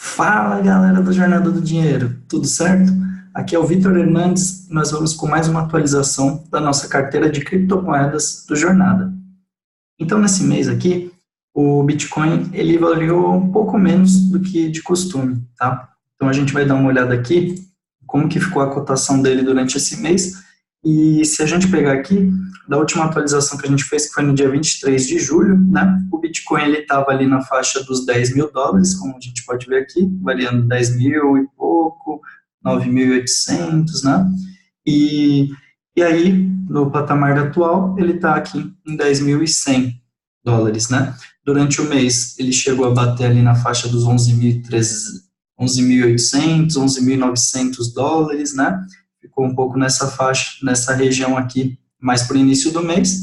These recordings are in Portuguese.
Fala galera da Jornada do Dinheiro, tudo certo? Aqui é o Vitor Hernandes e nós vamos com mais uma atualização da nossa carteira de criptomoedas do Jornada. Então nesse mês aqui, o Bitcoin ele variou um pouco menos do que de costume, tá? Então a gente vai dar uma olhada aqui como que ficou a cotação dele durante esse mês e se a gente pegar aqui, da última atualização que a gente fez, que foi no dia 23 de julho, né, o Bitcoin ele estava ali na faixa dos US$ 10.000, como a gente pode ver aqui, variando 10 mil e pouco, 9.800, né, e, e aí, no patamar atual, ele está aqui em US$ 10.100, né, durante o mês ele chegou a bater ali na faixa dos 11.800, US$ 11.900, né, ficou um pouco nessa faixa, nessa região aqui, mais para o início do mês,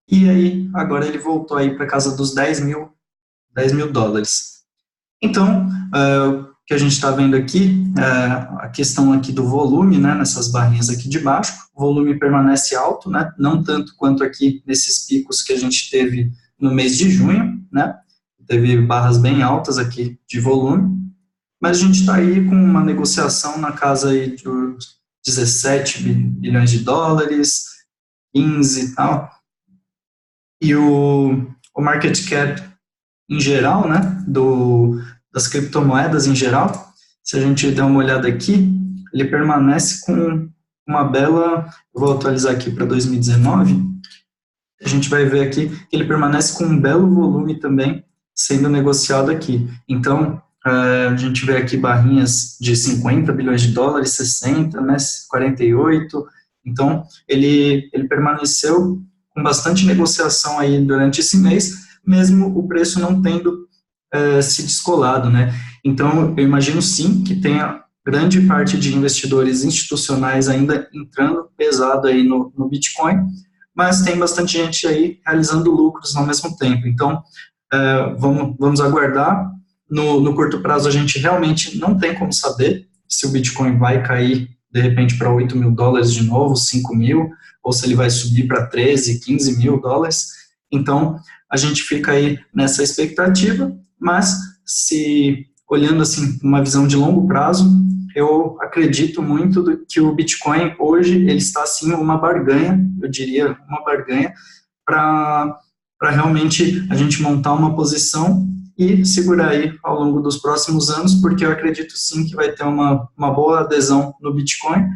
e aí agora ele voltou aí para casa dos US$ 10.000. Então, o que a gente está vendo aqui, a questão aqui do volume, né, nessas barrinhas aqui de baixo, o volume permanece alto, né, não tanto quanto aqui nesses picos que a gente teve no mês de junho, né, teve barras bem altas aqui de volume, mas a gente está aí com uma negociação na casa aí de 17 bilhões de dólares, 15 e tal, e o market cap em geral, né, das criptomoedas em geral, se a gente der uma olhada aqui, ele permanece com uma bela, eu vou atualizar aqui para 2019, a gente vai ver aqui que ele permanece com um belo volume também sendo negociado aqui. Então, a gente vê aqui barrinhas de 50 bilhões de dólares, 60, né, 48. Então, ele permaneceu com bastante negociação aí durante esse mês, mesmo o preço não tendo se descolado, né? Então, eu imagino sim que tenha grande parte de investidores institucionais ainda entrando pesado aí no Bitcoin, mas tem bastante gente aí realizando lucros ao mesmo tempo. Então, vamos aguardar. No curto prazo, a gente realmente não tem como saber se o Bitcoin vai cair, de repente, para US$ 8.000 de novo, 5.000, ou se ele vai subir para 13, 15 mil dólares. Então, a gente fica aí nessa expectativa, mas se olhando assim uma visão de longo prazo, eu acredito muito que o Bitcoin hoje ele está assim uma barganha, eu diria uma barganha para realmente a gente montar uma posição e segurar aí ao longo dos próximos anos, porque eu acredito sim que vai ter uma boa adesão no Bitcoin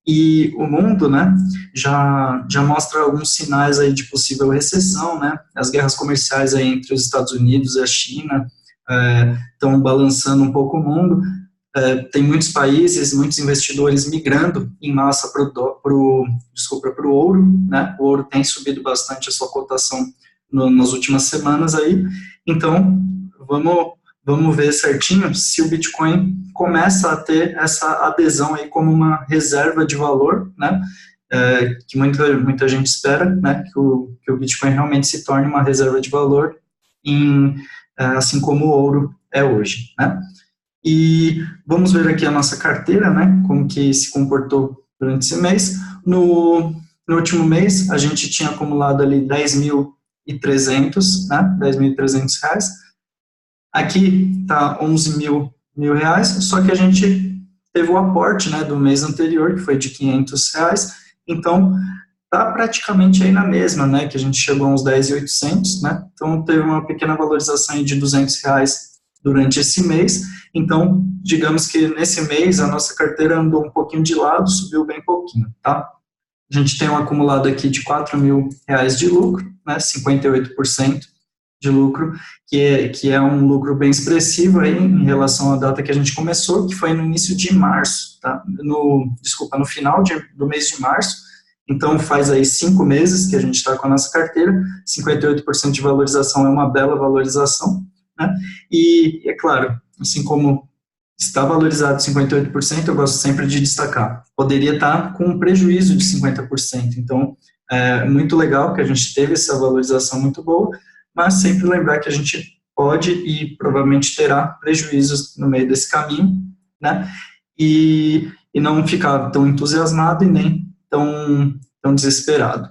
e o mundo, né, já mostra alguns sinais aí de possível recessão, né, as guerras comerciais aí entre os Estados Unidos e a China estão balançando um pouco o mundo, tem muitos países, muitos investidores migrando em massa para o ouro, né, o ouro tem subido bastante a sua cotação nas últimas semanas aí, então vamos ver certinho se o Bitcoin começa a ter essa adesão aí como uma reserva de valor, né, que muita gente espera, né, que o Bitcoin realmente se torne uma reserva de valor, assim como o ouro é hoje, né. E vamos ver aqui a nossa carteira, né, como que se comportou durante esse mês. No último mês, a gente tinha acumulado ali 10.300, né, R$ 10.300. Aqui está 11 mil reais, só que a gente teve o aporte, né, do mês anterior, que foi de R$ 500, então está praticamente aí na mesma, né, que a gente chegou a uns 10.800, né, então teve uma pequena valorização aí de R$ 200 durante esse mês, então digamos que nesse mês a nossa carteira andou um pouquinho de lado, subiu bem pouquinho, tá? A gente tem um acumulado aqui de R$ 4.000 de lucro, né, 58% de lucro, que é um lucro bem expressivo aí em relação à data que a gente começou, que foi no início de março, tá? No final do mês de março, então faz aí 5 meses que a gente está com a nossa carteira, 58% de valorização é uma bela valorização, né? E é claro, assim como está valorizado 58%, eu gosto sempre de destacar, poderia estar com um prejuízo de 50%, então é muito legal que a gente teve essa valorização muito boa, mas sempre lembrar que a gente pode e provavelmente terá prejuízos no meio desse caminho, né, e não ficar tão entusiasmado e nem tão desesperado.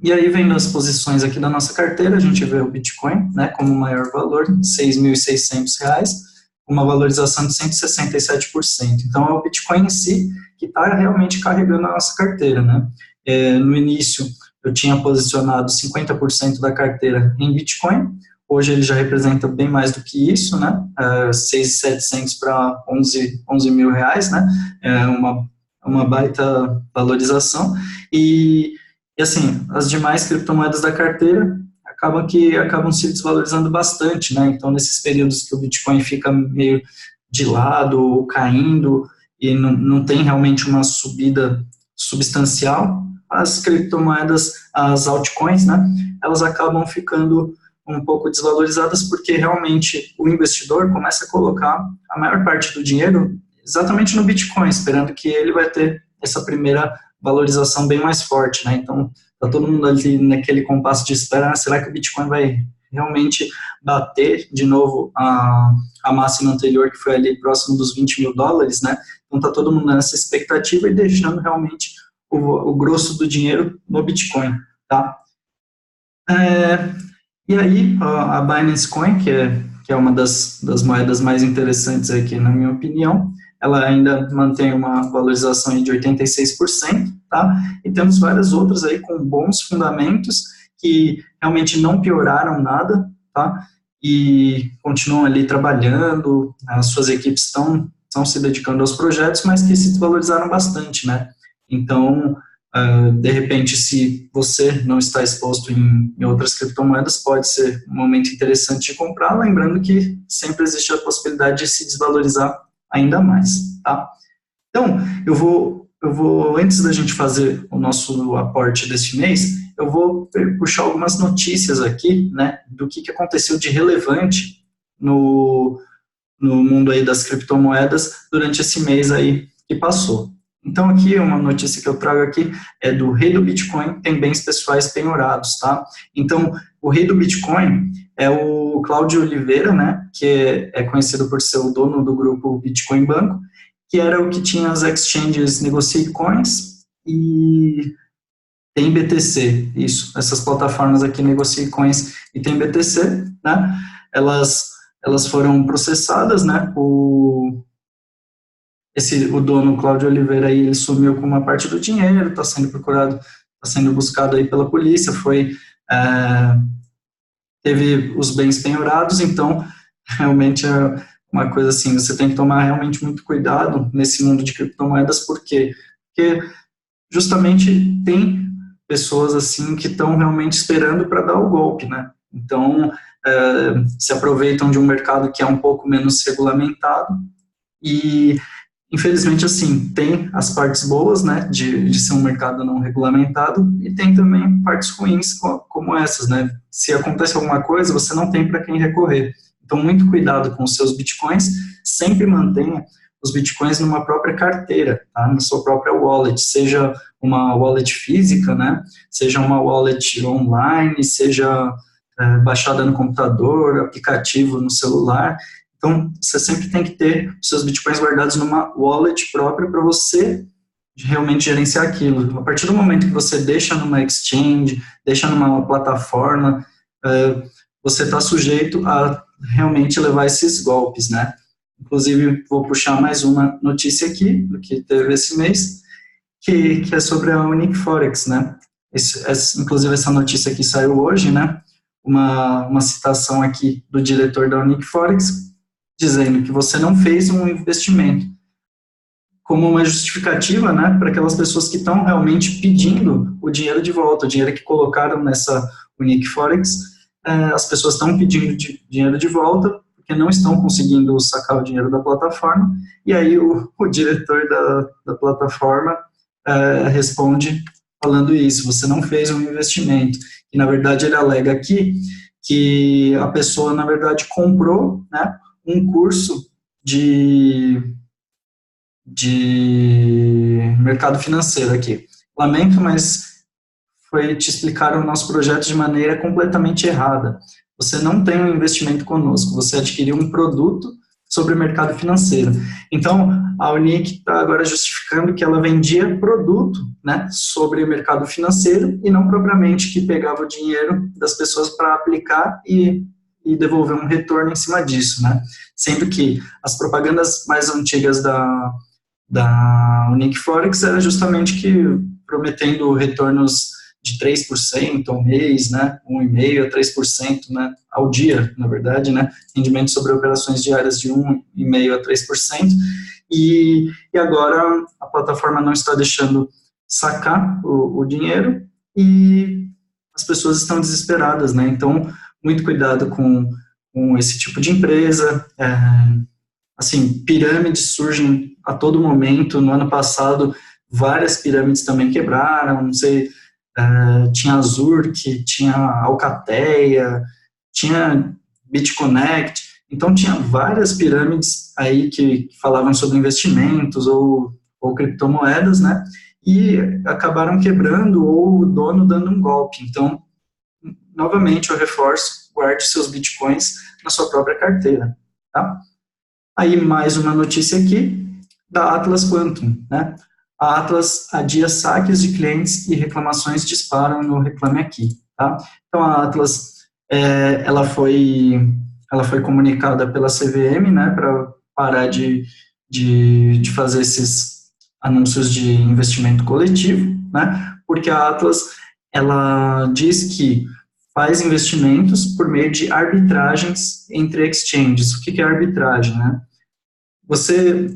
E aí, vendo as posições aqui da nossa carteira, a gente vê o Bitcoin, né, como o maior valor, R$ 6.600, uma valorização de 167%. Então, é o Bitcoin em si que está realmente carregando a nossa carteira, né? No início, eu tinha posicionado 50% da carteira em Bitcoin, hoje ele já representa bem mais do que isso, né? 6.700 para 11 mil reais, né? É uma baita valorização. E assim, as demais criptomoedas da carteira acabam se desvalorizando bastante, né? Então, nesses períodos que o Bitcoin fica meio de lado ou caindo e não tem realmente uma subida substancial, as criptomoedas, as altcoins, né? Elas acabam ficando um pouco desvalorizadas porque realmente o investidor começa a colocar a maior parte do dinheiro exatamente no Bitcoin, esperando que ele vai ter essa primeira valorização bem mais forte, né? Então, está todo mundo ali naquele compasso de espera, será que o Bitcoin vai realmente bater de novo a máxima anterior, que foi ali próximo dos 20 mil dólares, né? Então, está todo mundo nessa expectativa e deixando realmente o grosso do dinheiro no Bitcoin, tá? E aí, a Binance Coin, que é uma das moedas mais interessantes aqui, na minha opinião, ela ainda mantém uma valorização de 86%, tá? E temos várias outras aí com bons fundamentos, que realmente não pioraram nada, tá? E continuam ali trabalhando, as suas equipes estão se dedicando aos projetos, mas que se desvalorizaram bastante, né? Então, de repente, se você não está exposto em outras criptomoedas, pode ser um momento interessante de comprar, lembrando que sempre existe a possibilidade de se desvalorizar ainda mais, tá? Então, eu vou, antes da gente fazer o nosso aporte deste mês, eu vou puxar algumas notícias aqui, né, do que aconteceu de relevante no mundo aí das criptomoedas durante esse mês aí que passou. Então, aqui, uma notícia que eu trago aqui é do rei do Bitcoin tem bens pessoais penhorados, tá? Então, o rei do Bitcoin é o Cláudio Oliveira, né, que é conhecido por ser o dono do grupo Bitcoin Banco, que era o que tinha as exchanges Negocie Coins e tem BTC, isso, essas plataformas aqui, Negocie Coins e tem BTC, né, elas foram processadas, né, o dono, Cláudio Oliveira, aí, ele sumiu com uma parte do dinheiro, está sendo procurado, está sendo buscado aí pela polícia, teve os bens penhorados, então, realmente é uma coisa assim, você tem que tomar realmente muito cuidado nesse mundo de criptomoedas, por quê? Porque justamente tem pessoas assim que estão realmente esperando para dar o golpe, né? Então, se aproveitam de um mercado que é um pouco menos regulamentado e infelizmente, assim, tem as partes boas, né, de ser um mercado não regulamentado e tem também partes ruins como essas, né, se acontece alguma coisa, você não tem para quem recorrer. Então, muito cuidado com os seus bitcoins, sempre mantenha os bitcoins numa própria carteira, tá, na sua própria wallet, seja uma wallet física, né, seja uma wallet online, seja baixada no computador, aplicativo no celular. Então, você sempre tem que ter os seus bitcoins guardados numa wallet própria para você realmente gerenciar aquilo. A partir do momento que você deixa numa exchange, deixa numa plataforma, você está sujeito a realmente levar esses golpes, né? Inclusive, vou puxar mais uma notícia aqui, do que teve esse mês, que é sobre a Unique Forex, né? Inclusive, essa notícia aqui saiu hoje, né? Uma citação aqui do diretor da Unique Forex, dizendo que você não fez um investimento, como uma justificativa, né, para aquelas pessoas que estão realmente pedindo o dinheiro de volta, o dinheiro que colocaram nessa Unique Forex, as pessoas estão pedindo dinheiro de volta, porque não estão conseguindo sacar o dinheiro da plataforma, e aí o diretor da plataforma responde falando isso, você não fez um investimento, e na verdade ele alega aqui que a pessoa, na verdade, comprou, né, um curso de mercado financeiro aqui. Lamento, mas te explicaram o nosso projeto de maneira completamente errada. Você não tem um investimento conosco, você adquiriu um produto sobre o mercado financeiro. Então, a Unique está agora justificando que ela vendia produto, né, sobre o mercado financeiro e não propriamente que pegava o dinheiro das pessoas para aplicar e e devolver um retorno em cima disso, né? Sendo que as propagandas mais antigas da Unique Forex era justamente que prometendo retornos de 3% ao mês, né, 1,5% a 3%, né, ao dia, na verdade, né, rendimento sobre operações diárias de 1,5% a 3%, e agora a plataforma não está deixando sacar o dinheiro e as pessoas estão desesperadas, né, então muito cuidado com esse tipo de empresa, assim, pirâmides surgem a todo momento. No ano passado, várias pirâmides também quebraram, não sei, tinha Azur, que tinha Alcateia, tinha BitConnect, então tinha várias pirâmides aí que falavam sobre investimentos ou criptomoedas, né, e acabaram quebrando ou o dono dando um golpe. Então, novamente, eu reforço, guarde seus bitcoins na sua própria carteira, tá? Aí, mais uma notícia aqui, da Atlas Quantum, né? A Atlas adia saques de clientes e reclamações disparam no Reclame Aqui, tá? Então, a Atlas, ela foi comunicada pela CVM, né, para parar de fazer esses anúncios de investimento coletivo, né? Porque a Atlas, ela diz que faz investimentos por meio de arbitragens entre exchanges. O que é arbitragem, né?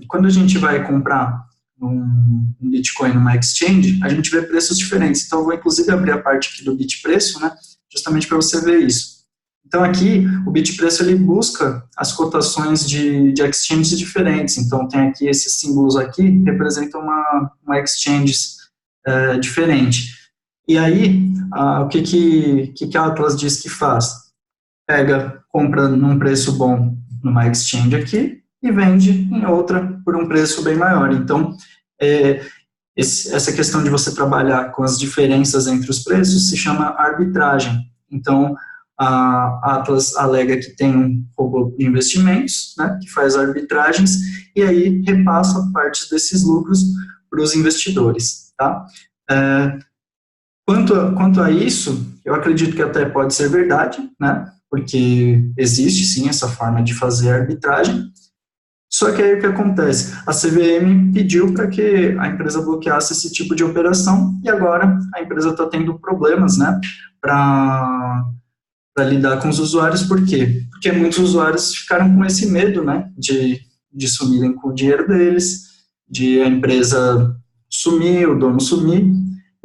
Quando a gente vai comprar um Bitcoin numa exchange, a gente vê preços diferentes. Então, eu vou inclusive abrir a parte aqui do Bitpreço, né, justamente para você ver isso. Então, aqui, o Bitpreço, ele busca as cotações de exchanges diferentes. Então, tem aqui esses símbolos aqui, que representam uma exchange diferente. E aí, o que a Atlas diz que faz? Compra num preço bom numa exchange aqui e vende em outra por um preço bem maior. Então, essa questão de você trabalhar com as diferenças entre os preços se chama arbitragem. Então, a Atlas alega que tem um robô de investimentos, né, que faz arbitragens, e aí repassa parte desses lucros para os investidores, tá? Quanto a isso, eu acredito que até pode ser verdade, né, porque existe sim essa forma de fazer arbitragem, só que aí o que acontece? A CVM pediu para que a empresa bloqueasse esse tipo de operação e agora a empresa está tendo problemas, né, para lidar com os usuários. Por quê? Porque muitos usuários ficaram com esse medo, né, de sumirem com o dinheiro deles, de a empresa sumir, o dono sumir,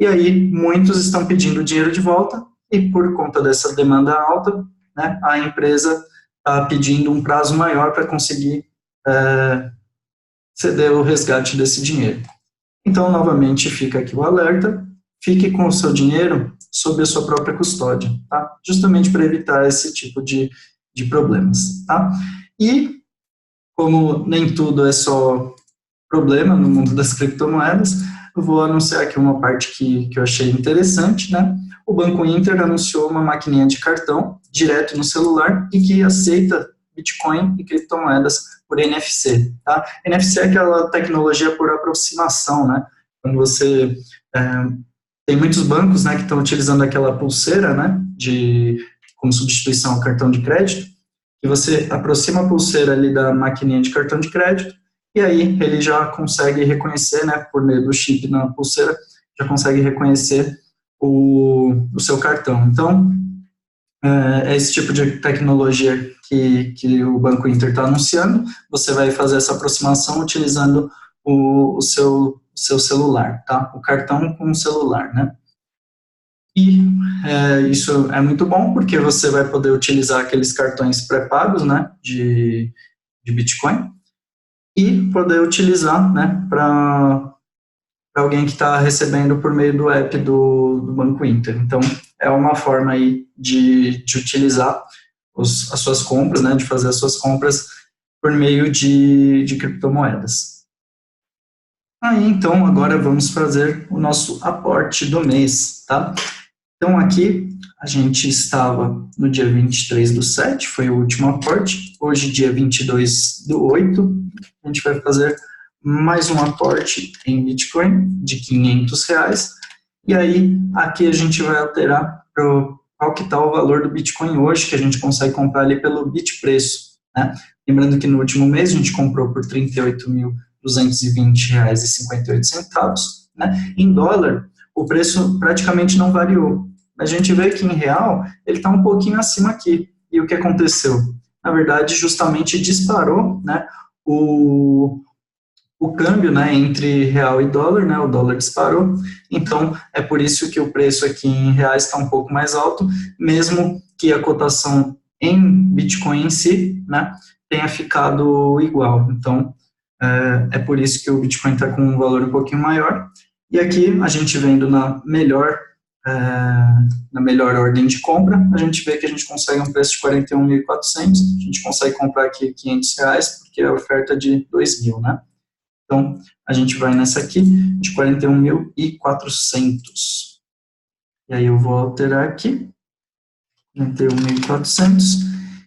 e aí muitos estão pedindo o dinheiro de volta e por conta dessa demanda alta, né, a empresa está pedindo um prazo maior para conseguir ceder o resgate desse dinheiro. Então, novamente, fica aqui o alerta, fique com o seu dinheiro sob a sua própria custódia, tá? Justamente para evitar esse tipo de problemas, tá? E, como nem tudo é só problema no mundo das criptomoedas, eu vou anunciar aqui uma parte que eu achei interessante, né? O Banco Inter anunciou uma maquininha de cartão direto no celular e que aceita Bitcoin e criptomoedas por NFC, tá? NFC é aquela tecnologia por aproximação, né? Quando você tem muitos bancos, né, que estão utilizando aquela pulseira, né, como substituição ao cartão de crédito, que você aproxima a pulseira ali da maquininha de cartão de crédito e aí ele já consegue reconhecer, né, por meio do chip na pulseira, já consegue reconhecer o seu cartão. Então, é esse tipo de tecnologia que o Banco Inter está anunciando. Você vai fazer essa aproximação utilizando o seu celular, tá? O cartão com o celular, né? E isso é muito bom, porque você vai poder utilizar aqueles cartões pré-pagos, né, de Bitcoin, e poder utilizar, né, para alguém que está recebendo por meio do app do Banco Inter. Então, é uma forma aí de utilizar as suas compras, né, de fazer as suas compras por meio de criptomoedas. Aí, então, agora vamos fazer o nosso aporte do mês, tá? Então, aqui, a gente estava no dia 23/7, foi o último aporte. Hoje, dia 22/8, a gente vai fazer mais um aporte em Bitcoin de R$500. E aí, aqui a gente vai alterar para qual que está o valor do Bitcoin hoje, que a gente consegue comprar ali pelo Bitpreço, né? Lembrando que no último mês a gente comprou por R$ 38.220,58, né? Em dólar, o preço praticamente não variou. A gente vê que em real, ele está um pouquinho acima aqui. E o que aconteceu? Na verdade, justamente disparou, né, o câmbio, né, entre real e dólar, né, o dólar disparou, então é por isso que o preço aqui em reais está um pouco mais alto, mesmo que a cotação em Bitcoin em si, né, tenha ficado igual. Então, é por isso que o Bitcoin está com um valor um pouquinho maior. E aqui, a gente vendo na melhor ordem de compra, a gente vê que a gente consegue um preço de 41.400, a gente consegue comprar aqui R$ 500, porque é a oferta de 2.000, né? Então, a gente vai nessa aqui, de 41.400. E aí eu vou alterar aqui, 41.400,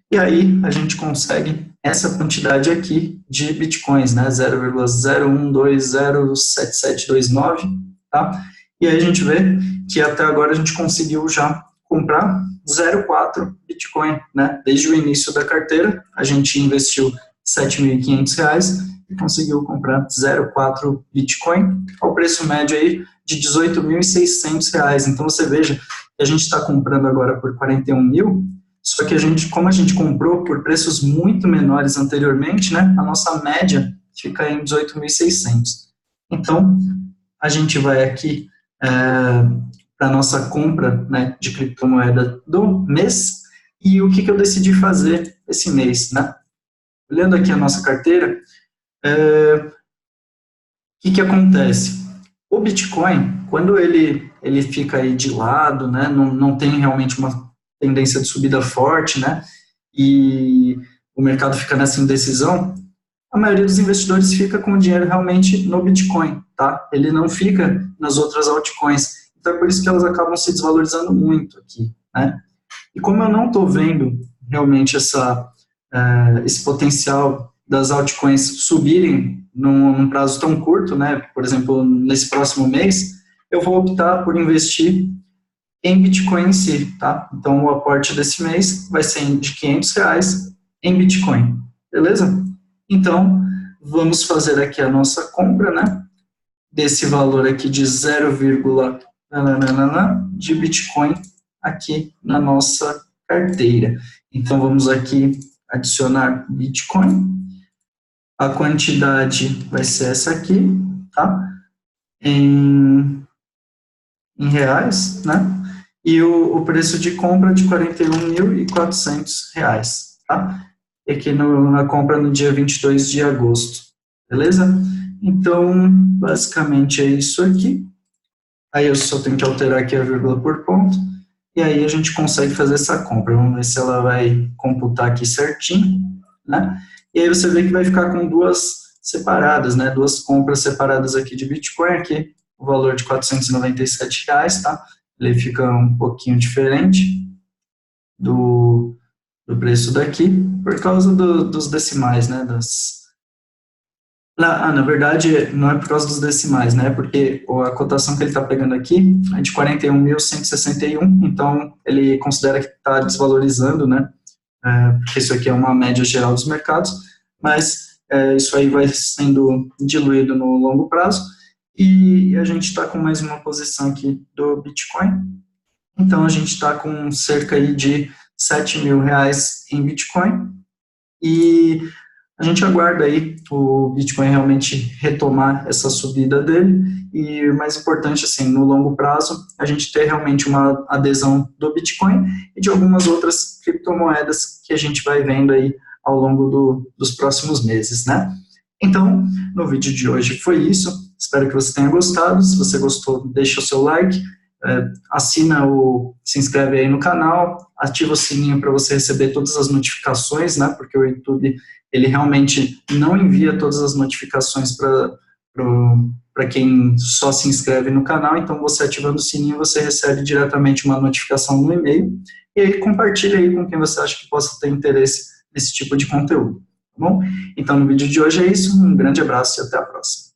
e aí a gente consegue essa quantidade aqui de bitcoins, né, 0,01207729, tá? E aí a gente vê que até agora a gente conseguiu já comprar 0,4 bitcoin, né? Desde o início da carteira, a gente investiu R$ 7.500 e conseguiu comprar 0,4 bitcoin ao preço médio aí de R$ 18.600. Então você veja que a gente está comprando agora por 41 mil, só que como a gente comprou por preços muito menores anteriormente, né, a nossa média fica em 18.600. Então, a gente vai aqui para a nossa compra, né, de criptomoeda do mês, e o que eu decidi fazer esse mês, né? Olhando aqui a nossa carteira, o que acontece? O Bitcoin, quando ele fica aí de lado, né, não tem realmente uma tendência de subida forte, né, e o mercado fica nessa indecisão, a maioria dos investidores fica com o dinheiro realmente no Bitcoin, tá? Ele não fica nas outras altcoins. Então é por isso que elas acabam se desvalorizando muito aqui, né? E como eu não estou vendo realmente esse potencial das altcoins subirem num prazo tão curto, né? Por exemplo, nesse próximo mês, eu vou optar por investir em Bitcoin em si, tá? Então o aporte desse mês vai ser de R$ 500 em Bitcoin, beleza? Então, vamos fazer aqui a nossa compra, né, desse valor aqui de 0, de Bitcoin aqui na nossa carteira. Então, vamos aqui adicionar Bitcoin. A quantidade vai ser essa aqui, tá? Em reais, né? E o preço de compra de R$ 41.400, tá? E aqui na compra no dia 22 de agosto, beleza? Então, basicamente é isso aqui. Aí eu só tenho que alterar aqui a vírgula por ponto, e aí a gente consegue fazer essa compra. Vamos ver se ela vai computar aqui certinho, né? E aí você vê que vai ficar com duas separadas, né? Duas compras separadas aqui de Bitcoin, aqui o valor de R$ 497, tá? Ele fica um pouquinho diferente do preço daqui, por causa dos decimais, né, na verdade, não é por causa dos decimais, né, porque a cotação que ele está pegando aqui é de 41.161, então ele considera que está desvalorizando, né, porque isso aqui é uma média geral dos mercados, mas isso aí vai sendo diluído no longo prazo, e a gente está com mais uma posição aqui do Bitcoin, então a gente está com cerca aí de R$ 7.000 em Bitcoin, e a gente aguarda aí o Bitcoin realmente retomar essa subida dele, e o mais importante, assim, no longo prazo, a gente ter realmente uma adesão do Bitcoin e de algumas outras criptomoedas que a gente vai vendo aí ao longo dos próximos meses, né? Então, no vídeo de hoje foi isso, espero que você tenha gostado. Se você gostou, deixa o seu like, se inscreve aí no canal, ativa o sininho para você receber todas as notificações, né, porque o YouTube, ele realmente não envia todas as notificações para quem só se inscreve no canal, então você ativando o sininho, você recebe diretamente uma notificação no e-mail, e aí compartilha aí com quem você acha que possa ter interesse nesse tipo de conteúdo, tá bom? Então no vídeo de hoje é isso, um grande abraço e até a próxima.